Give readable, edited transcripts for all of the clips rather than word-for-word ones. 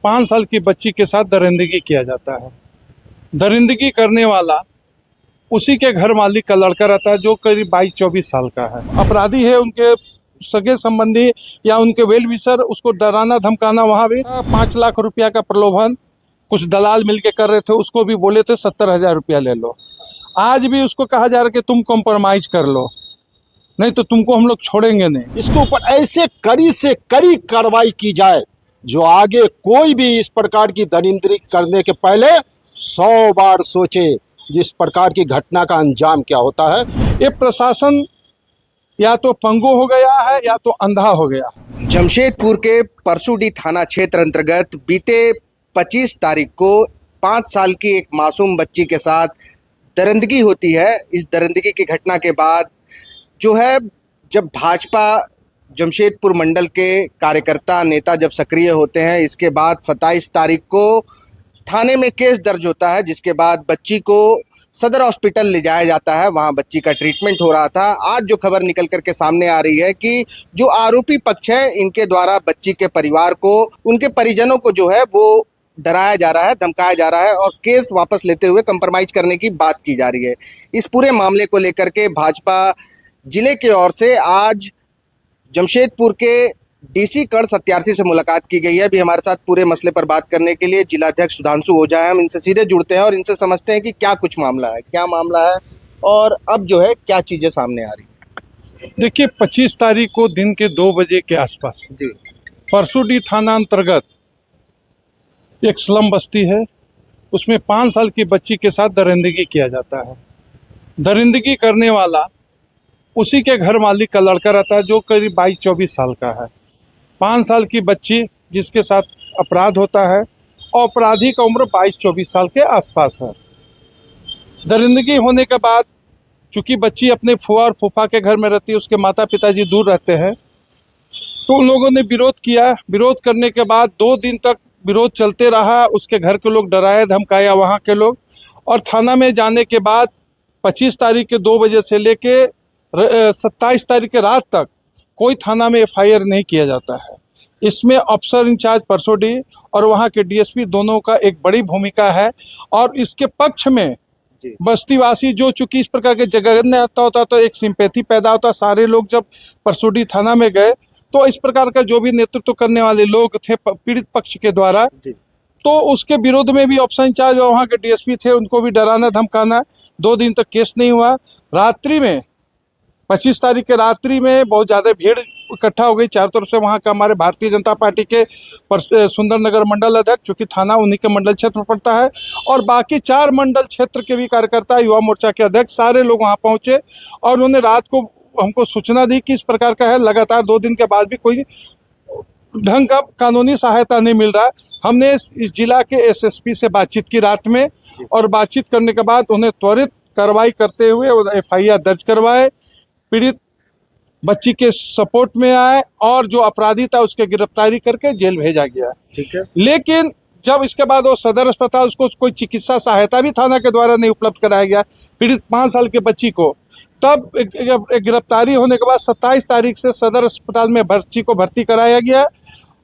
5 साल की बच्ची के साथ दरिंदगी किया जाता है। दरिंदगी करने वाला उसी के घर मालिक का लड़का रहता है जो करीब 22-24 साल का है। अपराधी है उनके सगे संबंधी या उनके वेल विशर उसको डराना धमकाना। वहाँ भी 5 लाख रुपया का प्रलोभन कुछ दलाल मिलके कर रहे थे, उसको भी बोले थे 70,000 रुपया ले लो। आज भी उसको कहा जा रहा है कि तुम कॉम्प्रोमाइज कर लो, नहीं तो तुमको हम लोग छोड़ेंगे नहीं। इसके ऊपर ऐसे कड़ी से कड़ी कार्रवाई की जाए जो आगे कोई भी इस प्रकार की दरिंदगी करने के पहले 100 बार सोचे जिस प्रकार की घटना का अंजाम क्या होता है। ये प्रशासन या तो पंगु हो गया है या तो अंधा हो गया। जमशेदपुर के परसुडी थाना क्षेत्र अंतर्गत बीते 25 तारीख को 5 साल की एक मासूम बच्ची के साथ दरिंदगी होती है। इस दरिंदगी की घटना के बाद जो है, जब भाजपा जमशेदपुर मंडल के कार्यकर्ता नेता जब सक्रिय होते हैं, इसके बाद 27 तारीख को थाने में केस दर्ज होता है, जिसके बाद बच्ची को सदर हॉस्पिटल ले जाया जाता है। वहां बच्ची का ट्रीटमेंट हो रहा था। आज जो खबर निकल करके सामने आ रही है कि जो आरोपी पक्ष है, इनके द्वारा बच्ची के परिवार को, उनके परिजनों को जो है वो डराया जा रहा है, धमकाया जा रहा है और केस वापस लेते हुए कंप्रोमाइज करने की बात की जा रही है। इस पूरे मामले को लेकर के भाजपा जिले की ओर से आज जमशेदपुर के डीसी कर्ण सत्यार्थी से मुलाकात की गई है। अभी हमारे साथ पूरे मसले पर बात करने के लिए जिलाध्यक्ष सुधांशु ओझा है। हम इनसे सीधे जुड़ते हैं और इनसे समझते हैं कि क्या कुछ मामला है, क्या मामला है और अब जो है क्या चीजें सामने आ रही है। देखिए, 25 तारीख को दिन के 2 बजे के आसपास जी, परसुडी थाना अंतर्गत एक स्लम बस्ती है, उसमें 5 साल की बच्ची के साथ दरिंदगी किया जाता है। दरिंदगी करने वाला उसी के घर मालिक का लड़का रहता है जो करीब 22-24 साल का है। 5 साल की बच्ची जिसके साथ अपराध होता है और अपराधी का उम्र 22-24 साल के आसपास है। दरिंदगी होने के बाद चूंकि बच्ची अपने फुआ और फूफा के घर में रहती है, उसके माता पिताजी दूर रहते हैं, तो उन लोगों ने विरोध किया। विरोध करने के बाद 2 दिन तक विरोध चलते रहा। उसके घर के लोग डराया धमकाया वहाँ के लोग, और थाना में जाने के बाद 25 तारीख के 2 बजे से लेके 27 तारीख के रात तक कोई थाना में FIR नहीं किया जाता है। इसमें अफसर इंचार्ज परसोडी और वहाँ के DSP दोनों का एक बड़ी भूमिका है। और इसके पक्ष में बस्तीवासी जो चूंकि इस प्रकार के जगह आता होता तो एक सिंपैथी पैदा होता। सारे लोग जब परसोडी थाना में गए तो इस प्रकार का जो भी नेतृत्व करने वाले लोग थे पीड़ित पक्ष के द्वारा, तो उसके विरोध में भी अफसर इंचार्ज और वहाँ के DSP थे, उनको भी डराना धमकाना। 2 दिन तक केस नहीं हुआ। रात्रि में 25 तारीख के रात्रि में बहुत ज़्यादा भीड़ इकट्ठा हो गई चारों तरफ से। वहाँ का हमारे भारतीय जनता पार्टी के सुंदरनगर मंडल अध्यक्ष, चूँकि थाना उन्हीं के मंडल क्षेत्र में पड़ता है, और बाकी 4 मंडल क्षेत्र के भी कार्यकर्ता, युवा मोर्चा के अध्यक्ष, सारे लोग वहाँ पहुँचे और उन्होंने रात को हमको सूचना दी कि इस प्रकार का है। लगातार 2 दिन के बाद भी कोई ढंग का कानूनी सहायता नहीं मिल रहा। हमने इस जिला के SSP से बातचीत की रात में, और बातचीत करने के बाद उन्हें त्वरित कार्रवाई करते हुए FIR दर्ज करवाए, पीड़ित बच्ची के सपोर्ट में आए और जो अपराधी था उसके गिरफ्तारी करके जेल भेजा गया। ठीक है। लेकिन जब इसके बाद वो सदर अस्पताल, उसको कोई चिकित्सा सहायता भी थाना के द्वारा नहीं उपलब्ध कराया गया पीड़ित 5 साल की बच्ची को, तब गिरफ्तारी होने के बाद 27 तारीख से सदर अस्पताल में बच्ची को भर्ती कराया गया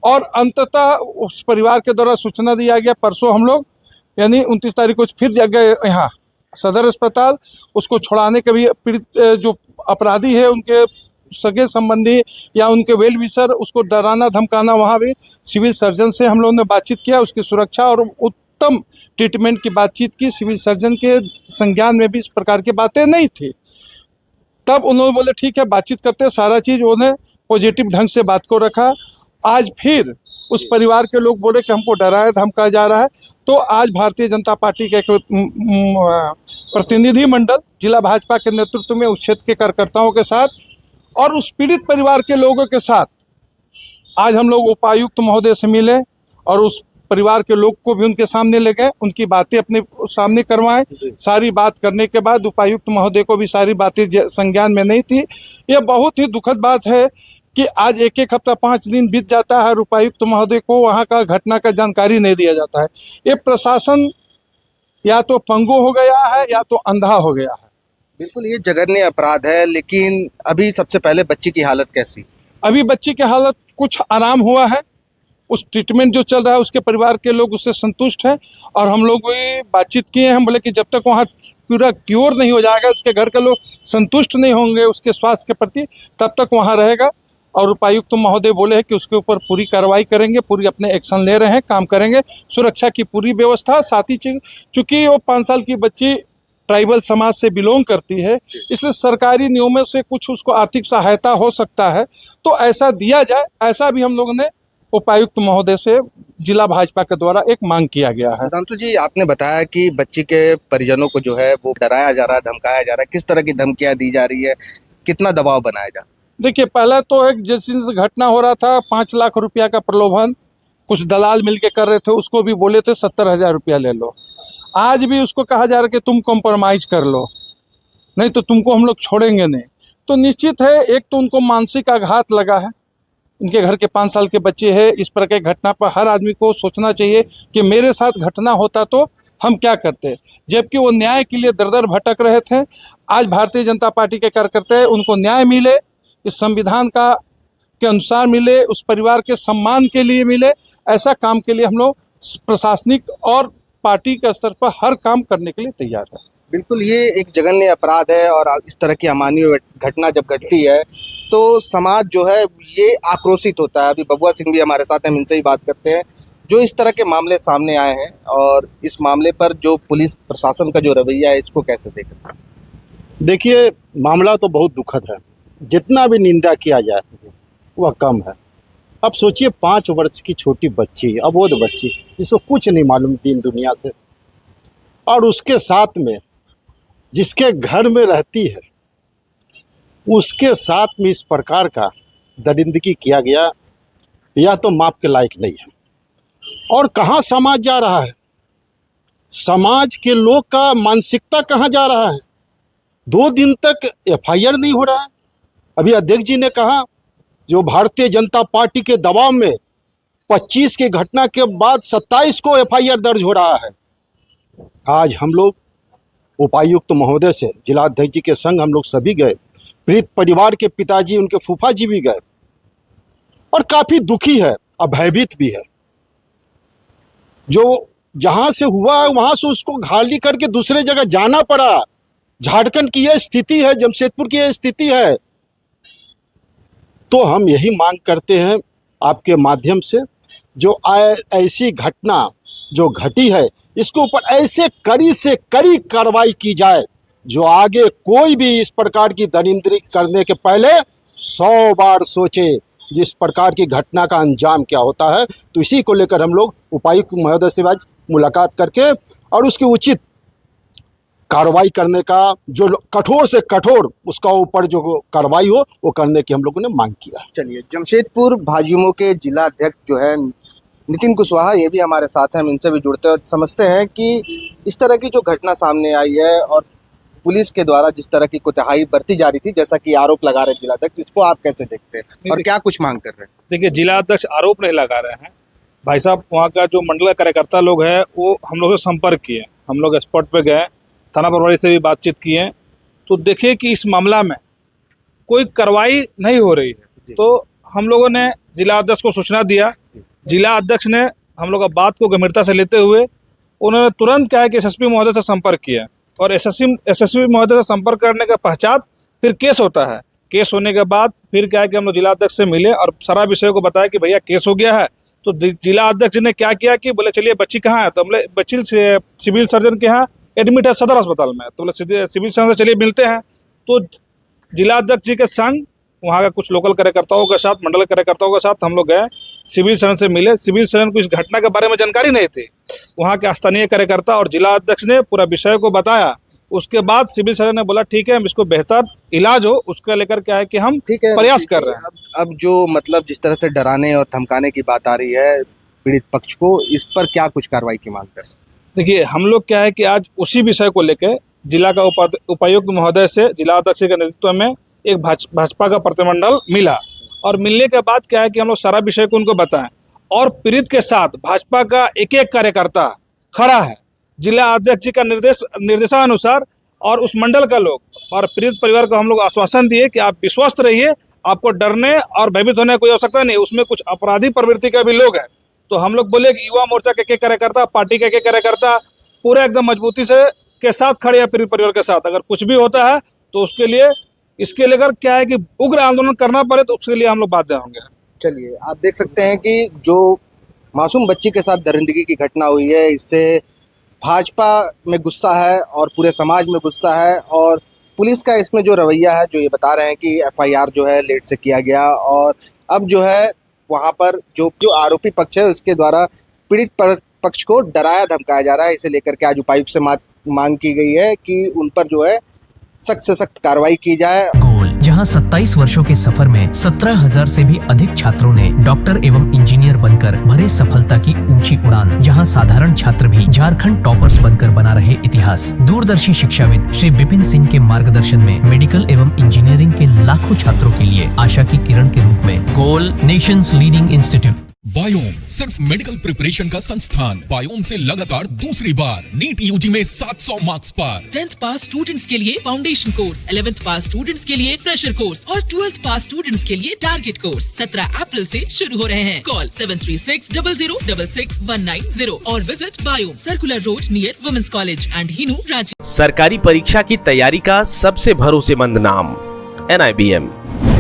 और अंततः उस परिवार के द्वारा सूचना दिया गया। परसों हम लोग यानी 29 तारीख को फिर गए यहाँ सदर अस्पताल। उसको छुड़ाने के भी पीड़ित जो अपराधी है उनके सगे संबंधी या उनके वेल विशर उसको डराना धमकाना। वहाँ भी सिविल सर्जन से हम लोगों ने बातचीत किया, उसकी सुरक्षा और उत्तम ट्रीटमेंट की बातचीत की। सिविल सर्जन के संज्ञान में भी इस प्रकार की बातें नहीं थी। तब उन्होंने बोले ठीक है बातचीत करते हैं, सारा चीज़ उन्हें पॉजिटिव ढंग से बात को रखा। आज फिर उस परिवार के लोग बोले कि हमको डराया धमकाया जा रहा है, तो आज भारतीय जनता पार्टी के एक प्रतिनिधि मंडल जिला भाजपा के नेतृत्व में उस क्षेत्र के कार्यकर्ताओं के साथ और उस पीड़ित परिवार के लोगों के साथ आज हम लोग उपायुक्त महोदय से मिले और उस परिवार के लोग को भी उनके सामने ले गए, उनकी बातें अपने सामने करवाएं। सारी बात करने के बाद उपायुक्त महोदय को भी सारी बातें संज्ञान में नहीं थी। यह बहुत ही दुखद बात है कि आज एक हफ्ता 5 दिन बीत जाता है और उपायुक्त महोदय को वहाँ का घटना का जानकारी नहीं दिया जाता है। ये प्रशासन या तो पंगु हो गया है या तो अंधा हो गया है। बिल्कुल, ये जघन्य अपराध है। लेकिन अभी सबसे पहले बच्ची की हालत कैसी? अभी बच्ची की हालत कुछ आराम हुआ है, उस ट्रीटमेंट जो चल रहा है उसके परिवार के लोग उससे संतुष्ट हैं। और हम लोग भी बातचीत किए हैं, हम बोले कि जब तक वहाँ पूरा क्योर नहीं हो जाएगा, उसके घर के लोग संतुष्ट नहीं होंगे उसके स्वास्थ्य के प्रति, तब तक वहाँ रहेगा। और उपायुक्त तो महोदय बोले हैं कि उसके ऊपर पूरी कार्रवाई करेंगे, पूरी अपने एक्शन ले रहे हैं, काम करेंगे, सुरक्षा की पूरी व्यवस्था। साथ ही चूँकि वो 5 साल की बच्ची ट्राइबल समाज से बिलोंग करती है, इसलिए सरकारी नियमों से कुछ उसको आर्थिक सहायता हो सकता है, तो ऐसा दिया जाए, ऐसा भी हम लोगों ने उपायुक्त महोदय से जिला भाजपा के द्वारा एक मांग किया गया है। सुधांशु जी, आपने बताया कि बच्ची के परिजनों को जो है वो डराया जा रहा है, धमकाया जा रहा है, किस तरह की धमकियां दी जा रही है, कितना दबाव बनाया जा रहा है? देखिए, पहला तो एक जिस दिन से घटना हो रहा था 5 लाख रुपया का प्रलोभन कुछ दलाल मिलके कर रहे थे, उसको भी बोले थे 70,000 रुपया ले लो। आज भी उसको कहा जा रहा है कि तुम कॉम्प्रोमाइज कर लो, नहीं तो तुमको हम लोग छोड़ेंगे नहीं। तो निश्चित है, एक तो उनको मानसिक आघात लगा है, इनके घर के 5 साल के बच्चे हैं। इस प्रकार की घटना पर हर आदमी को सोचना चाहिए कि मेरे साथ घटना होता तो हम क्या करते, जबकि वो न्याय के लिए दर-दर भटक रहे थे। आज भारतीय जनता पार्टी के कार्यकर्ता उनको न्याय मिले, इस संविधान का के अनुसार मिले, उस परिवार के सम्मान के लिए मिले, ऐसा काम के लिए हम लोग प्रशासनिक और पार्टी के स्तर पर हर काम करने के लिए तैयार है। बिल्कुल, ये एक जघन्य अपराध है और इस तरह की अमानवीय घटना जब घटती है तो समाज जो है ये आक्रोशित होता है। अभी बबुआ सिंह भी हमारे साथ हैं, हम इनसे ही बात करते हैं। जो इस तरह के मामले सामने आए हैं और इस मामले पर जो पुलिस प्रशासन का जो रवैया है, इसको कैसे देख रहे हैं? देखिए, मामला तो बहुत दुखद है, जितना भी निंदा किया जाए वह कम है। अब सोचिए, 5 वर्ष की छोटी बच्ची, अबोध बच्ची, जिसको कुछ नहीं मालूम दीन दुनिया से, और उसके साथ में जिसके घर में रहती है उसके साथ में इस प्रकार का दरिंदगी किया गया, यह तो माप के लायक नहीं है। और कहाँ समाज जा रहा है, समाज के लोग का मानसिकता कहाँ जा रहा है। 2 दिन तक FIR नहीं हो रहा है। अभी अध्यक्ष जी ने कहा, जो भारतीय जनता पार्टी के दबाव में 25 की घटना के बाद 27 को FIR दर्ज हो रहा है। आज हम लोग उपायुक्त महोदय से, जिलाध्यक्ष जी के संग हम लोग सभी गए, पीड़ित परिवार के पिताजी, उनके फूफा जी भी गए, और काफ़ी दुखी है, भयभीत भी है। जो जहाँ से हुआ है वहाँ से उसको खाली करके दूसरे जगह जाना पड़ा। झारखंड की यह स्थिति है, जमशेदपुर की यह स्थिति है। तो हम यही मांग करते हैं आपके माध्यम से, जो ऐसी घटना जो घटी है, इसके ऊपर ऐसे कड़ी से कड़ी कार्रवाई की जाए, जो आगे कोई भी इस प्रकार की दरिंदगी करने के पहले 100 बार सोचे जिस प्रकार की घटना का अंजाम क्या होता है। तो इसी को लेकर हम लोग उपायुक्त महोदय से आज मुलाकात करके और उसकी उचित कार्रवाई करने का, जो कठोर से कठोर उसका ऊपर जो कार्रवाई हो वो करने की हम लोगों ने मांग किया। चलिए, जमशेदपुर भाजयुमो के जिला अध्यक्ष जो है नितिन कुशवाहा, ये भी हमारे साथ हैं, हम इनसे भी जुड़ते हैं और समझते हैं कि इस तरह की जो घटना सामने आई है और पुलिस के द्वारा जिस तरह की कोताही बरती जा रही थी, जैसा कि आरोप लगा रहे जिला अध्यक्ष, इसको आप कैसे देखते हैं और क्या कुछ मांग कर रहे हैं? देखिए, जिला अध्यक्ष आरोप नहीं लगा रहे हैं भाई साहब। वहाँ का जो मंडल कार्यकर्ता लोग हैं वो हम लोग से संपर्क किए, हम लोग स्पॉट पे गए, थाना प्रभारी से भी बातचीत किए, तो देखिए कि इस मामला में कोई कार्रवाई नहीं हो रही है। तो हम लोगों ने जिला अध्यक्ष को सूचना दिया, जिला अध्यक्ष ने हम लोग का बात को गंभीरता से लेते हुए उन्होंने तुरंत क्या है कि SSP महोदय से संपर्क किया, और SSP महोदय से संपर्क करने के पश्चात फिर केस होता है। केस होने के बाद फिर क्या है कि हम लोग जिला अध्यक्ष से मिले और सारा विषय को बताया कि भैया केस हो गया है। तो जिला अध्यक्ष ने क्या किया कि बोले चलिए बच्ची कहाँ है, तो बोले बच्ची सिविल सर्जन के यहाँ एडमिट है सदर अस्पताल में। तो बोले सिविल सर्जन से चलिए मिलते हैं। तो जिला अध्यक्ष जी के संग वहाँ का कुछ लोकल कार्यकर्ताओं के साथ, मंडल कार्यकर्ताओं के साथ हम लोग गए, सिविल सर्जन से मिले। सिविल सर्जन को इस घटना के बारे में जानकारी नहीं थी। वहाँ के स्थानीय कार्यकर्ता और जिला अध्यक्ष ने पूरा विषय को बताया। उसके बाद सिविल सर्जन ने बोला ठीक है, हम इसको बेहतर इलाज हो उसका लेकर क्या है कि हम प्रयास कर रहे हैं। अब जो मतलब जिस तरह से डराने और धमकाने की बात आ रही है पीड़ित पक्ष को, इस पर क्या कुछ कार्रवाई की मांग कर? देखिए, हम लोग क्या है कि आज उसी विषय को लेकर जिला का उपायुक्त महोदय से जिला अध्यक्ष के नेतृत्व में एक भाजपा का प्रतिनिधिमंडल मिला, और मिलने के बाद क्या है कि हम लोग सारा विषय को उनको बताएं, और पीड़ित के साथ भाजपा का एक एक कार्यकर्ता खड़ा है। जिला अध्यक्ष जी का निर्देशानुसार और उस मंडल का लोग और पीड़ित परिवार को हम लोग आश्वासन दिए कि आप विश्वस्त रहिए, आपको डरने और भयभीत होने की कोई आवश्यकता नहीं। उसमें कुछ अपराधी प्रवृत्ति के भी लोग हैं, तो हम लोग बोले कि युवा मोर्चा के कार्यकर्ता, पार्टी के कार्यकर्ता पूरे एकदम मजबूती से के साथ खड़े हैं पीड़ित परिवार के साथ। अगर कुछ भी होता है तो उसके लिए इसके लिए अगर क्या है कि उग्र आंदोलन करना पड़े तो उसके लिए हम लोग बाध्य होंगे। चलिए, आप देख सकते हैं कि जो मासूम बच्ची के साथ दरिंदगी की घटना हुई है, इससे भाजपा में गुस्सा है और पूरे समाज में गुस्सा है। और पुलिस का इसमें जो रवैया है, जो ये बता रहे हैं कि एफआईआर जो है लेट से किया गया और अब जो है वहाँ पर जो आरोपी पक्ष है उसके द्वारा पीड़ित पक्ष को डराया धमकाया जा रहा है। इसे लेकर के आज उपायुक्त से मांग की गई है कि उन पर जो है सख्त से सख्त कार्रवाई की जाए। गोल, जहां 27 वर्षों के सफर में 17,000 से भी अधिक छात्रों ने डॉक्टर एवं इंजीनियर बनकर भरे सफलता की ऊंची उड़ान, जहां साधारण छात्र भी झारखंड टॉपर्स बनकर बना रहे इतिहास। दूरदर्शी शिक्षाविद श्री विपिन सिंह के मार्गदर्शन में मेडिकल एवं इंजीनियरिंग के लाखों छात्रों के लिए आशा की किरण के रूप में गोल, नेशंस लीडिंग इंस्टीट्यूट। बायोम सिर्फ मेडिकल प्रिपरेशन का संस्थान। बायोम से लगातार दूसरी बार नीट यूजी में 700 मार्क्स पर। 10th पास स्टूडेंट्स के लिए फाउंडेशन कोर्स, 11th पास स्टूडेंट्स के लिए फ्रेशर कोर्स और 12th पास स्टूडेंट्स के लिए टारगेट कोर्स 17 अप्रैल से शुरू हो रहे हैं। कॉल 7360066190 और विजिट बायोम, circular road near women's college and Hinoo, Ranchi. सरकारी परीक्षा की तैयारी का सबसे भरोसेमंद नाम NIBM।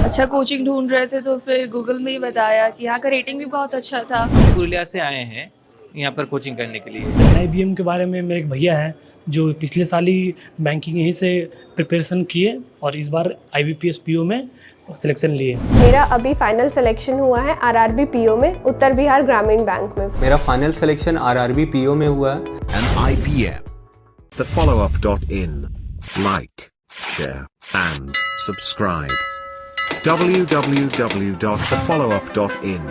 अच्छा कोचिंग ढूंढ रहे थे तो फिर गूगल में ही बताया कि यहाँ का रेटिंग भी बहुत अच्छा था। पुरुलिया से आए हैं यहाँ पर कोचिंग करने के लिए। NIBM के बारे में मेरे एक भैया हैं जो पिछले साल ही बैंकिंग यहीं से प्रिपरेशन किए और इस बार IBPS PO में सिलेक्शन लिए। मेरा अभी फाइनल सिलेक्शन हुआ है RRB PO में, उत्तर बिहार ग्रामीण बैंक में। मेरा फाइनल सिलेक्शन RRB PO में हुआ है। IBM, thefollowup.in, like, share and subscribe. www.thefollowup.in